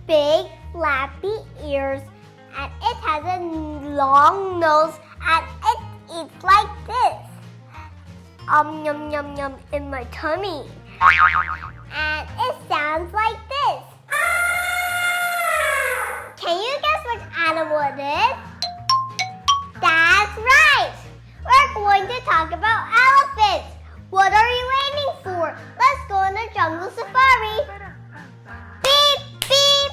big flappy ears, and it has a long nose, and it eats like this. Yum yum yum in my tummy. And it sounds like this. Can you guess which animal it is? That's right! We're going to talk about elephants. What are you waiting for? Let's go on a jungle safari. Beep, beep.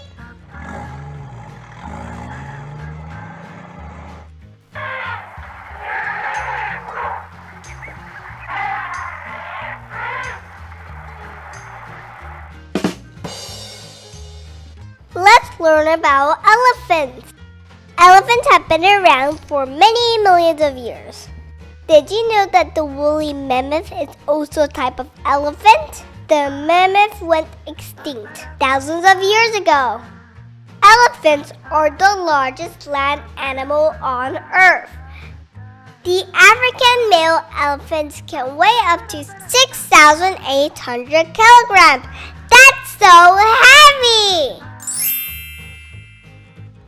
Let's learn about elephants. Elephants have been around for many millions of years. Did you know that the woolly mammoth is also a type of elephant? The mammoth went extinct thousands of years ago. Elephants are the largest land animal on Earth. The African male elephants can weigh up to 6,800 kilograms. That's so heavy!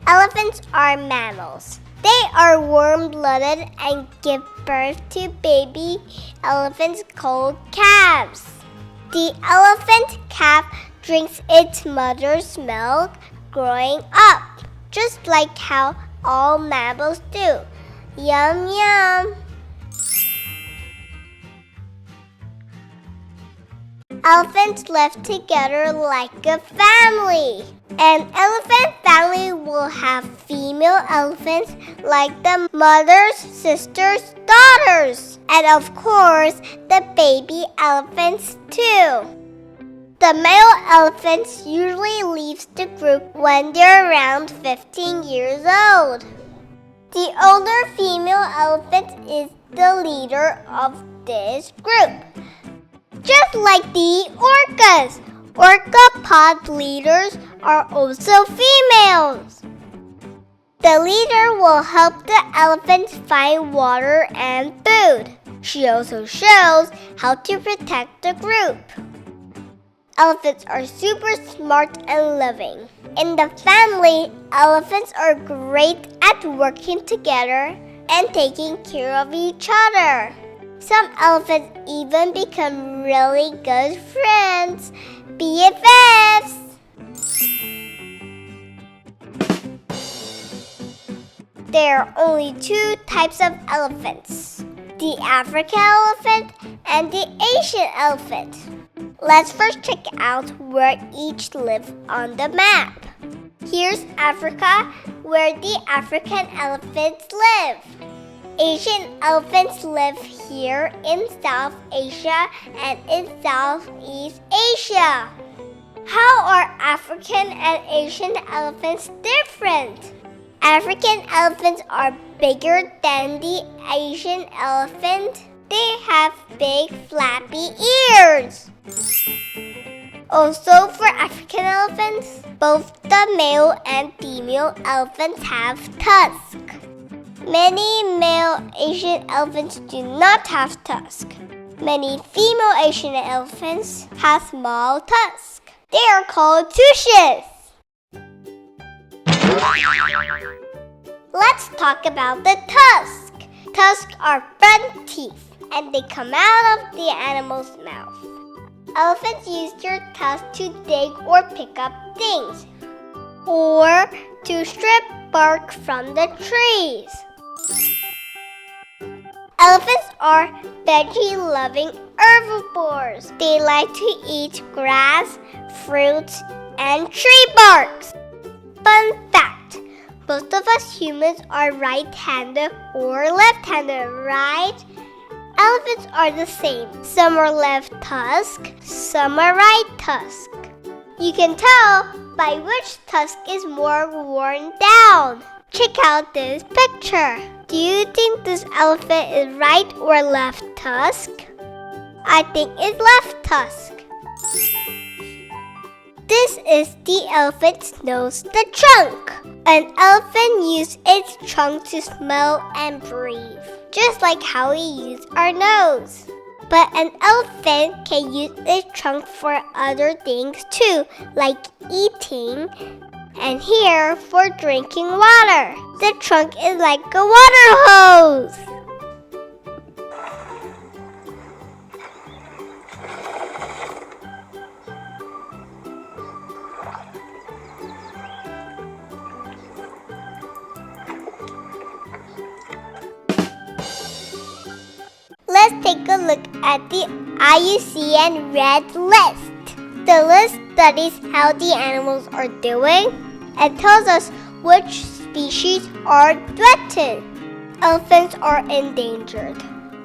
Elephants are mammals. They are warm-blooded and give birth to baby elephants called calves. The elephant calf drinks its mother's milk growing up, just like how all mammals do. Yum yum! Elephants live together like a family. An elephant family will have female elephants like the mothers, sisters, daughters, and of course, the baby elephants too. The male elephants usually leaves the group when they're around 15 years old. The older female elephant is the leader of this group. Just like the orcas, orca pod leaders are also females. The leader will help the elephants find water and food. She also shows how to protect the group. Elephants are super smart and loving. In the family, elephants are great at working together and taking care of each other. Some elephants even become really good friends, BFFs. There are only two types of elephants, the African elephant and the Asian elephant. Let's first check out where each live on the map. Here's Africa, where the African elephants live. Asian elephants live here in South Asia and in Southeast Asia. How are African and Asian elephants different? African elephants are bigger than the Asian elephant. They have big flappy ears. Also, for African elephants, both the male and female elephants have tusks. Many male Asian elephants do not have tusks. Many female Asian elephants have small tusks. They are called tusks. Let's talk about the tusks. Tusks are front teeth, and they come out of the animal's mouth. Elephants use their tusks to dig or pick up things, or to strip bark from the trees. Elephants are veggie-loving herbivores. They like to eat grass, fruits, and tree barks. Fun fact, most of us humans are right-handed or left-handed, right? Elephants are the same. Some are left tusk, some are right tusk. You can tell by which tusk is more worn down. Check out this picture. Do you think this elephant is right or left tusk? I think it's left tusk. This is the elephant's nose, the trunk. An elephant uses its trunk to smell and breathe, just like how we use our nose. But an elephant can use its trunk for other things too, like eating and here for drinking water. The trunk is like a water hose. Let's take a look at the IUCN Red List. The list studies how the animals are doing and tells us which species are threatened. Elephants are endangered,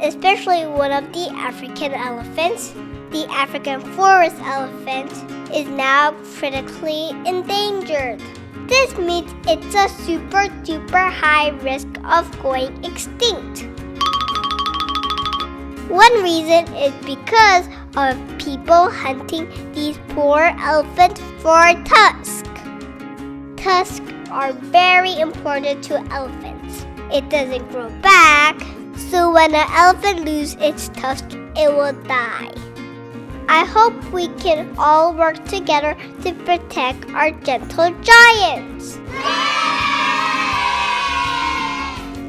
especially one of the African elephants. The African forest elephant is now critically endangered. This means it's a super duper high risk of going extinct. One reason is because of people hunting these poor elephants for tusks. Tusks are very important to elephants. It doesn't grow back, so when an elephant loses its tusk, it will die. I hope we can all work together to protect our gentle giants.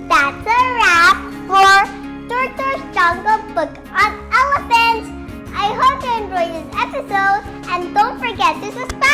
That's a wrap for Toltol's Jungle Book on Elephants. I hope you enjoyed this episode and don't forget to subscribe.